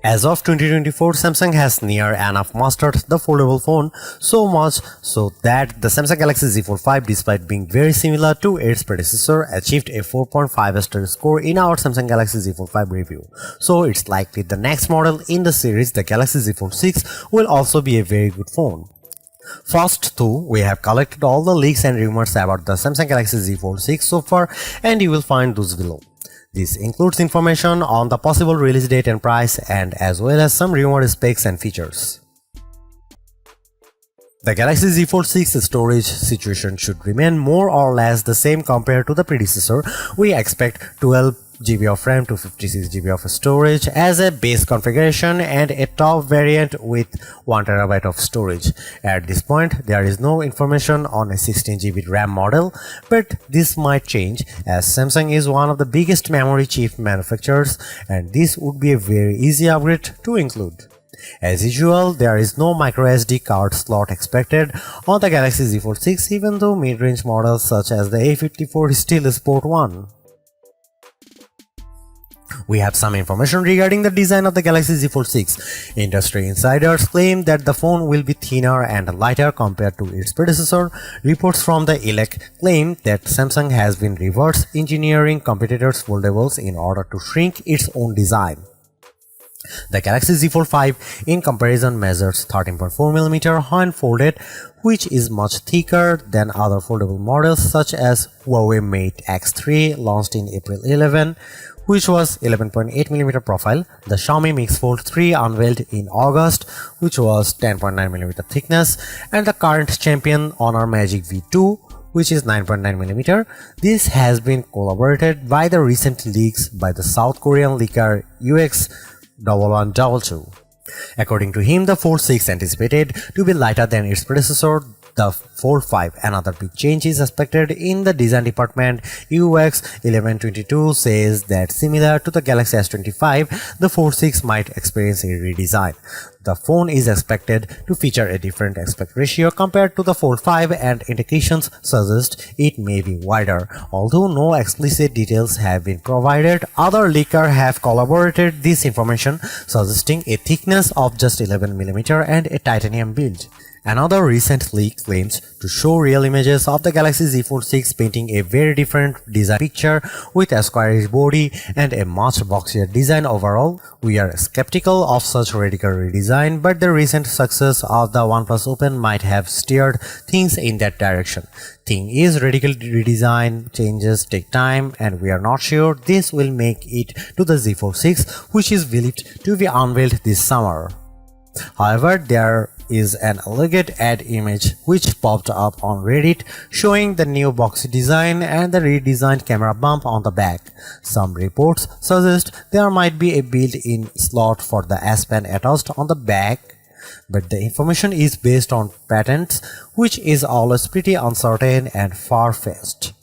As of 2024, Samsung has near enough mastered the foldable phone, so much so that the Samsung Galaxy Z Fold 5, despite being very similar to its predecessor, achieved a 4.5 star score in our Samsung Galaxy Z Fold 5 review. So it's likely the next model in the series, the Galaxy Z Fold 6, will also be a very good phone. First though, we have collected all the leaks and rumors about the Samsung Galaxy Z Fold 6 so far, and you will find those below. This includes information on the possible release date and price, and as well as some rumored specs and features. The Galaxy Z Fold 6 storage situation should remain more or less the same compared to the predecessor. We expect 12GB of RAM to 56GB of storage as a base configuration and a top variant with 1TB of storage. At this point, there is no information on a 16GB RAM model, but this might change as Samsung is one of the biggest memory chip manufacturers, and this would be a very easy upgrade to include. As usual, there is no microSD card slot expected on the Galaxy Z Fold 6, even though mid-range models such as the A54 still sport one. We have some information regarding the design of the Galaxy Z Fold 6. Industry insiders claim that the phone will be thinner and lighter compared to its predecessor. Reports from the Elec claim that Samsung has been reverse engineering competitors' foldables in order to shrink its own design. The Galaxy Z Fold 5 in comparison measures 13.4mm when folded, which is much thicker than other foldable models such as Huawei Mate X3 launched in April 11, which was 11.8mm profile, the Xiaomi Mix Fold 3 unveiled in August, which was 10.9mm thickness, and the current champion Honor Magic V2, which is 9.9mm. This has been corroborated by the recent leaks by the South Korean leaker UX1122. According to him, the Fold 6 anticipated to be lighter than its predecessor, the Fold 5. Another big change is expected in the design department. UX1122 says that similar to the Galaxy S25, the Fold 6 might experience a redesign. The phone is expected to feature a different aspect ratio compared to the Fold 5, and indications suggest it may be wider. Although no explicit details have been provided, other leakers have corroborated this information, suggesting a thickness of just 11mm and a titanium build. Another recent leak claims to show real images of the Galaxy Z Fold 6 painting a very different design picture with a squarish body and a much boxier design overall. We are skeptical of such radical redesign, but the recent success of the OnePlus Open might have steered things in that direction. Thing is, radical redesign changes take time, and we are not sure this will make it to the Z Fold 6, which is believed to be unveiled this summer. However, there is an alleged ad image which popped up on Reddit showing the new boxy design and the redesigned camera bump on the back. Some reports suggest there might be a built-in slot for the S Pen attached on the back, but the information is based on patents, which is always pretty uncertain and far-fetched.